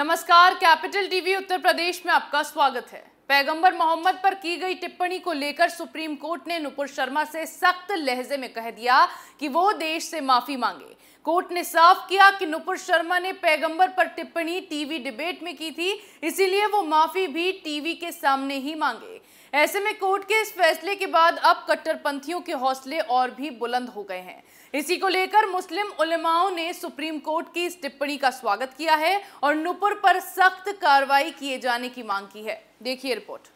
नमस्कार, capital TV Uttar Pradesh में आपका स्वागत है। पैगंबर मोहम्मद पर की गई टिप्पणी को लेकर सुप्रीम कोर्ट ने नुपुर शर्मा से सख्त लहजे में कह दिया कि वो देश से माफी मांगे। कोर्ट ने साफ किया कि नुपुर शर्मा ने पैगंबर पर टिप्पणी टीवी डिबेट में की थी, इसीलिए वो माफी भी टीवी के सामने ही मांगे। ऐसे में कोर्ट के इस फैसले के बाद अब कट्टरपंथियों के हौसले और भी बुलंद हो गए हैं। इसी को लेकर मुस्लिम उलेमाओं ने सुप्रीम कोर्ट की इस टिप्पणी का स्वागत किया है और नुपुर पर सख्त कार्रवाई किए जाने की मांग की है। देखिए रिपोर्ट।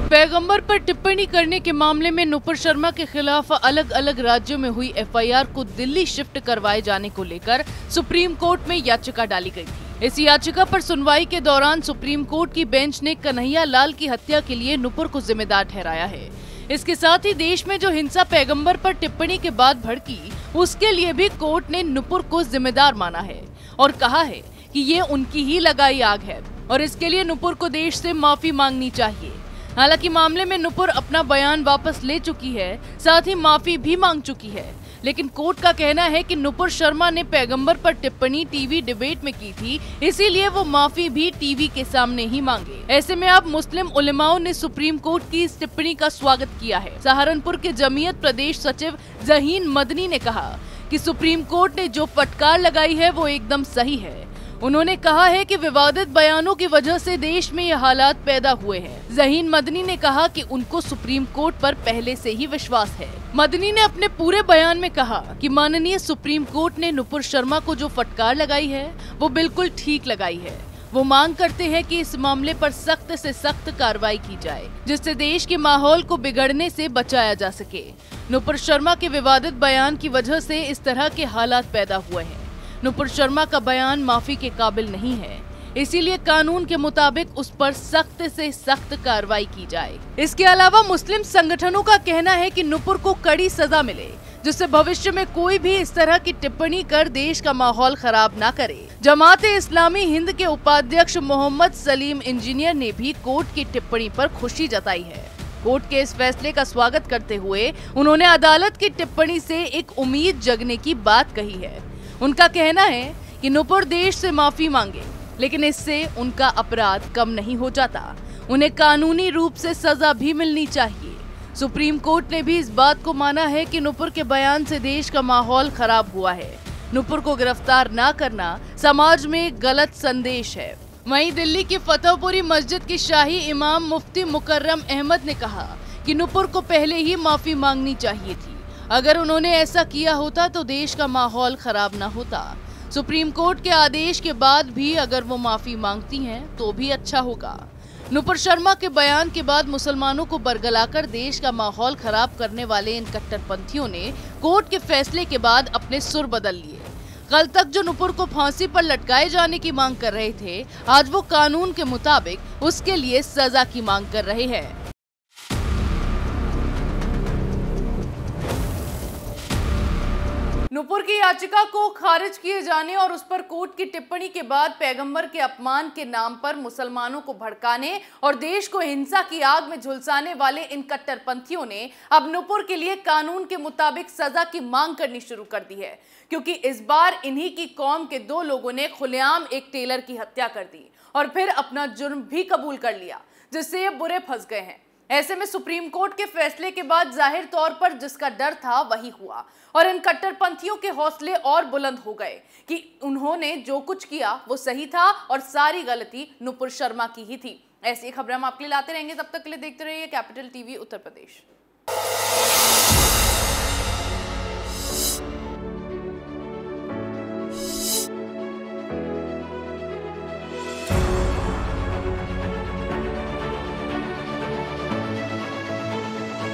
पैगंबर पर टिप्पणी करने के मामले में नुपुर शर्मा के खिलाफ अलग अलग राज्यों में हुई एफआईआर को दिल्ली शिफ्ट करवाए जाने को लेकर सुप्रीम कोर्ट में याचिका डाली गई थी। इस याचिका पर सुनवाई के दौरान सुप्रीम कोर्ट की बेंच ने कन्हैया लाल की हत्या के लिए नुपुर को जिम्मेदार ठहराया है। इसके साथ ही देश में जो हिंसा पैगंबर पर टिप्पणी के बाद भड़की, उसके लिए भी कोर्ट ने नुपुर को जिम्मेदार माना है और कहा है कि ये उनकी ही लगाई आग है और इसके लिए नुपुर को देश से माफी मांगनी चाहिए। हालांकि मामले में नुपुर अपना बयान वापस ले चुकी है, साथ ही माफी भी मांग चुकी है, लेकिन कोर्ट का कहना है कि नुपुर शर्मा ने पैगंबर पर टिप्पणी टीवी डिबेट में की थी, इसीलिए वो माफी भी टीवी के सामने ही मांगे। ऐसे में अब मुस्लिम उलेमाओं ने सुप्रीम कोर्ट की इस टिप्पणी का स्वागत किया है। सहारनपुर के जमीयत प्रदेश सचिव ज़हीन मदनी ने कहा कि सुप्रीम कोर्ट ने जो फटकार लगाई है वो एकदम सही है। उन्होंने कहा है कि विवादित बयानों की वजह से देश में ये हालात पैदा हुए हैं। ज़हीन मदनी ने कहा कि उनको सुप्रीम कोर्ट पर पहले से ही विश्वास है। मदनी ने अपने पूरे बयान में कहा कि माननीय सुप्रीम कोर्ट ने नुपुर शर्मा को जो फटकार लगाई है वो बिल्कुल ठीक लगाई है। वो मांग करते हैं कि इस मामले पर सख्त से सख्त कार्रवाई की जाए, जिससे देश के माहौल को बिगड़ने से बचाया जा सके। नुपुर शर्मा के विवादित बयान की वजह से इस तरह के हालात पैदा हुए हैं। नुपुर शर्मा का बयान माफी के काबिल नहीं है, इसीलिए कानून के मुताबिक उस पर सख्त से सख्त कार्रवाई की जाए। इसके अलावा मुस्लिम संगठनों का कहना है कि नुपुर को कड़ी सजा मिले, जिससे भविष्य में कोई भी इस तरह की टिप्पणी कर देश का माहौल खराब ना करे। जमाते इस्लामी हिंद के उपाध्यक्ष मोहम्मद सलीम इंजीनियर ने भी कोर्ट की टिप्पणी पर खुशी जताई है। कोर्ट के इस फैसले का स्वागत करते हुए उन्होंने अदालत की टिप्पणी से एक उम्मीद जगने की बात कही है। उनका कहना है कि नुपुर देश से माफी मांगे, लेकिन इससे उनका अपराध कम नहीं हो जाता। उन्हें कानूनी रूप से सजा भी मिलनी चाहिए। सुप्रीम कोर्ट ने भी इस बात को माना है कि नुपुर के बयान से देश का माहौल खराब हुआ है। नुपुर को गिरफ्तार न करना समाज में गलत संदेश है। वहीं दिल्ली की फतेहपुरी मस्जिद की शाही इमाम मुफ्ती मुकर्रम अहमद ने कहा कि नुपुर को पहले ही माफी मांगनी चाहिए थी। अगर उन्होंने ऐसा किया होता तो देश का माहौल खराब न होता। सुप्रीम कोर्ट के आदेश के बाद भी अगर वो माफी मांगती हैं तो भी अच्छा होगा। नुपुर शर्मा के बयान के बाद मुसलमानों को बरगलाकर देश का माहौल खराब करने वाले इन कट्टरपंथियों ने कोर्ट के फैसले के बाद अपने सुर बदल लिए। कल तक जो नुपुर को फांसी पर लटकाए जाने की मांग कर रहे थे, आज वो कानून के मुताबिक उसके लिए सजा की मांग कर रहे हैं। नुपुर की याचिका को खारिज किए जाने और उस पर कोर्ट की टिप्पणी के बाद पैगंबर के अपमान के नाम पर मुसलमानों को भड़काने और देश को हिंसा की आग में झुलसाने वाले इन कट्टरपंथियों ने अब नुपुर के लिए कानून के मुताबिक सजा की मांग करनी शुरू कर दी है, क्योंकि इस बार इन्हीं की कौम के 2 लोगों ने खुलेआम एक टेलर की हत्या कर दी और फिर अपना जुर्म भी कबूल कर लिया, जिससे ये बुरे फंस गए हैं। ऐसे में सुप्रीम कोर्ट के फैसले के बाद जाहिर तौर पर जिसका डर था वही हुआ और इन कट्टरपंथियों के हौसले और बुलंद हो गए कि उन्होंने जो कुछ किया वो सही था और सारी गलती नुपुर शर्मा की ही थी। ऐसी खबरें हम आपके लिए लाते रहेंगे। तब तक के लिए देखते रहिए कैपिटल टीवी उत्तर प्रदेश।